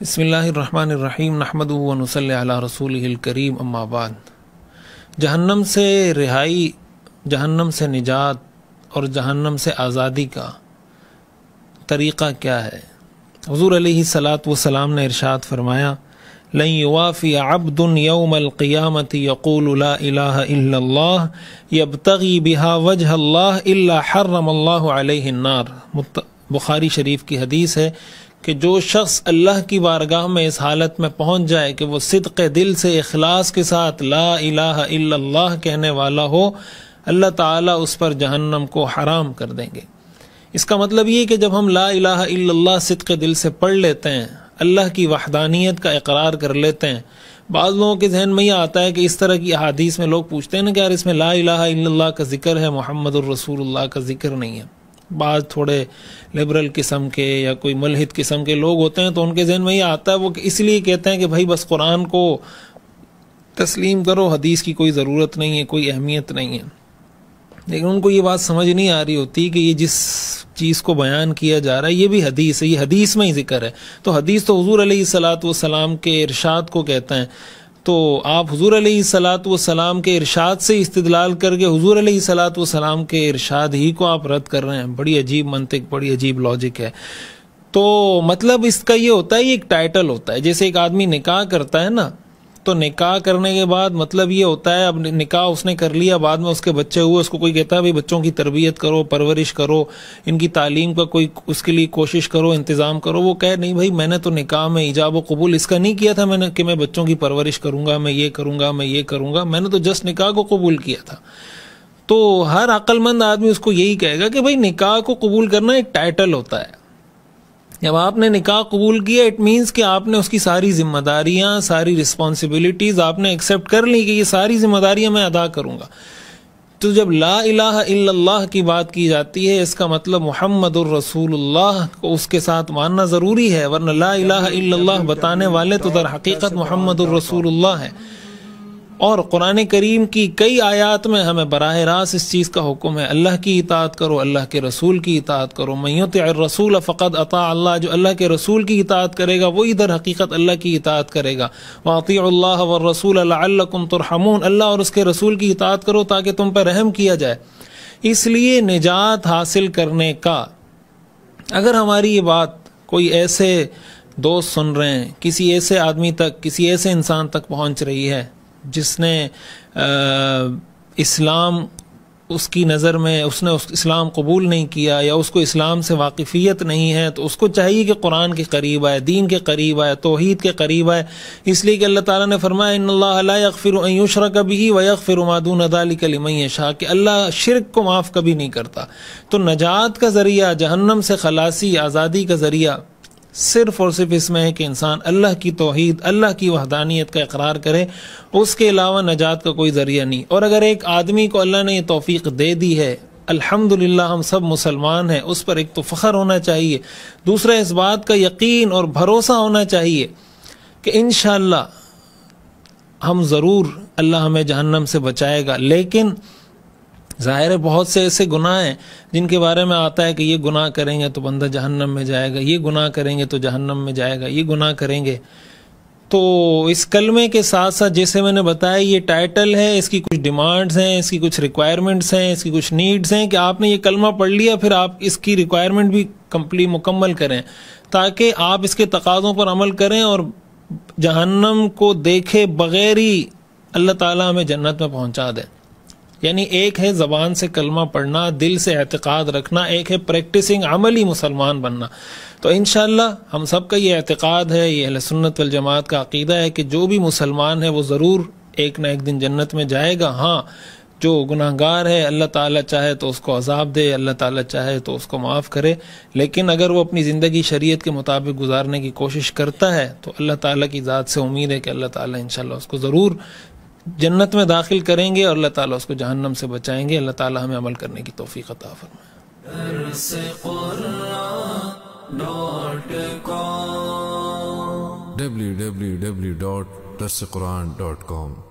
بسم اللہ الرحمن الرحیم نحمدہ و نصلی علی رسولہ الکریم اما بعد۔ جہنم سے رہائی، جہنم سے نجات اور جہنم سے آزادی کا طریقہ کیا ہے؟ حضور علیہ الصلاۃ والسلام نے ارشاد فرمایا، لن یوافی عبد یوم القیامۃ یقول لا الہ الا اللہ یبتغی بہا وجہ اللہ الا حرم اللہ علیہ النار۔ بخاری شریف کی حدیث ہے کہ جو شخص اللہ کی بارگاہ میں اس حالت میں پہنچ جائے کہ وہ صدق دل سے اخلاص کے ساتھ لا الہ الا اللہ کہنے والا ہو، اللہ تعالیٰ اس پر جہنم کو حرام کر دیں گے۔ اس کا مطلب یہ کہ جب ہم لا الہ الا اللہ صدق دل سے پڑھ لیتے ہیں، اللہ کی وحدانیت کا اقرار کر لیتے ہیں، بعض لوگوں کے ذہن میں یہ آتا ہے کہ اس طرح کی احادیث میں لوگ پوچھتے ہیں نا کہ یار اس میں لا الہ الا اللہ کا ذکر ہے، محمد الرسول اللہ کا ذکر نہیں ہے۔ بعض تھوڑے لبرل قسم کے یا کوئی ملحد قسم کے لوگ ہوتے ہیں تو ان کے ذہن میں یہ آتا ہے، وہ اس لیے کہتے ہیں کہ بھائی بس قرآن کو تسلیم کرو، حدیث کی کوئی ضرورت نہیں ہے، کوئی اہمیت نہیں ہے۔ لیکن ان کو یہ بات سمجھ نہیں آ رہی ہوتی کہ یہ جس چیز کو بیان کیا جا رہا ہے یہ بھی حدیث ہے، یہ حدیث میں ہی ذکر ہے۔ تو حدیث تو حضور علیہ الصلاۃ والسلام کے ارشاد کو کہتا ہے، تو آپ حضور علیہ الصلاۃ والسلام کے ارشاد سے استدلال کر کے حضور علیہ الصلاۃ والسلام کے ارشاد ہی کو آپ رد کر رہے ہیں۔ بڑی عجیب منطق، بڑی عجیب لاجک ہے۔ تو مطلب اس کا یہ ہوتا ہے، یہ ایک ٹائٹل ہوتا ہے۔ جیسے ایک آدمی نکاح کرتا ہے نا، تو نکاح کرنے کے بعد مطلب یہ ہوتا ہے اب نکاح اس نے کر لیا، بعد میں اس کے بچے ہوئے، اس کو کوئی کہتا ہے بھائی بچوں کی تربیت کرو، پرورش کرو، ان کی تعلیم کا کوئی اس کے لیے کوشش کرو، انتظام کرو۔ وہ کہے نہیں بھائی میں نے تو نکاح میں ایجاب و قبول اس کا نہیں کیا تھا، میں نے کہ میں بچوں کی پرورش کروں گا، میں یہ کروں گا، میں یہ کروں گا، میں نے تو جسٹ نکاح کو قبول کیا تھا۔ تو ہر عقل مند آدمی اس کو یہی کہے گا کہ بھائی نکاح کو قبول کرنا ایک ٹائٹل ہوتا ہے۔ جب آپ نے نکاح قبول کیا اٹ مینس کہ آپ نے اس کی ساری ذمہ داریاں، ساری رسپانسبلٹیز آپ نے ایکسیپٹ کر لی کہ یہ ساری ذمہ داریاں میں ادا کروں گا۔ تو جب لا الہ الا اللہ کی بات کی جاتی ہے اس کا مطلب محمد الرسول اللہ کو اس کے ساتھ ماننا ضروری ہے، ورنہ لا الہ الا اللہ بتانے والے تو در حقیقت محمد الرسول اللہ ہے۔ اور قرآن کریم کی کئی آیات میں ہمیں براہ راست اس چیز کا حکم ہے، اللہ کی اطاعت کرو، اللہ کے رسول کی اطاعت کرو۔ من یطع الرسول فقد اطاع اللہ، جو اللہ کے رسول کی اطاعت کرے گا وہی در حقیقت اللہ کی اطاعت کرے گا۔ واطیعوا اللہ والرسول لعلکم ترحمون، اللہ اور اس کے رسول کی اطاعت کرو تاکہ تم پر رحم کیا جائے۔ اس لیے نجات حاصل کرنے کا، اگر ہماری یہ بات کوئی ایسے دوست سن رہے ہیں، کسی ایسے آدمی تک، کسی ایسے انسان تک پہنچ رہی ہے جس نے اسلام اس کی نظر میں اس نے اسلام قبول نہیں کیا یا اس کو اسلام سے واقفیت نہیں ہے، تو اس کو چاہیے کہ قرآن کے قریب آئے، دین کے قریب آئے، توحید کے قریب آئے۔ اس لیے کہ اللہ تعالیٰ نے فرمایا ان اللہ لا یغفر ان یشرک بہ ویغفر ما دون ذلک لمن یشاء، کہ اللہ شرک کو معاف کبھی نہیں کرتا۔ تو نجات کا ذریعہ، جہنم سے خلاصی، آزادی کا ذریعہ صرف اور صرف اس میں ہے کہ انسان اللہ کی توحید، اللہ کی وحدانیت کا اقرار کرے، اس کے علاوہ نجات کا کوئی ذریعہ نہیں۔ اور اگر ایک آدمی کو اللہ نے یہ توفیق دے دی ہے، الحمدللہ ہم سب مسلمان ہیں، اس پر ایک تو فخر ہونا چاہیے، دوسرا اس بات کا یقین اور بھروسہ ہونا چاہیے کہ انشاءاللہ ہم ضرور اللہ ہمیں جہنم سے بچائے گا۔ لیکن ظاہر ہے بہت سے ایسے گناہ ہیں جن کے بارے میں آتا ہے کہ یہ گناہ کریں گے تو بندہ جہنم میں جائے گا، یہ گناہ کریں گے تو جہنم میں جائے گا، یہ گناہ کریں گے۔ تو اس کلمے کے ساتھ ساتھ جیسے میں نے بتایا یہ ٹائٹل ہے، اس کی کچھ ڈیمانڈز ہیں، اس کی کچھ ریکوائرمنٹس ہیں، اس کی کچھ نیڈز ہیں کہ آپ نے یہ کلمہ پڑھ لیا پھر آپ اس کی ریکوائرمنٹ بھی مکمل کریں تاکہ آپ اس کے تقاضوں پر عمل کریں اور جہنم کو دیکھے بغیر ہی اللہ تعالیٰ ہمیں جنت میں پہنچا دیں۔ یعنی ایک ہے زبان سے کلمہ پڑھنا، دل سے اعتقاد رکھنا، ایک ہے پریکٹسنگ، عملی مسلمان بننا۔ تو انشاءاللہ ہم سب کا یہ اعتقاد ہے، یہ اہل سنت والجماعت کا عقیدہ ہے کہ جو بھی مسلمان ہے وہ ضرور ایک نہ ایک دن جنت میں جائے گا۔ ہاں جو گناہ گار ہے اللہ تعالیٰ چاہے تو اس کو عذاب دے، اللہ تعالیٰ چاہے تو اس کو معاف کرے، لیکن اگر وہ اپنی زندگی شریعت کے مطابق گزارنے کی کوشش کرتا ہے تو اللہ تعالیٰ کی ذات سے امید ہے کہ اللہ تعالیٰ انشاءاللہ اس کو ضرور جنت میں داخل کریں گے اور اللہ تعالیٰ اس کو جہنم سے بچائیں گے۔ اللہ تعالیٰ ہمیں عمل کرنے کی توفیق عطا فرمائے۔ www.darsequran.com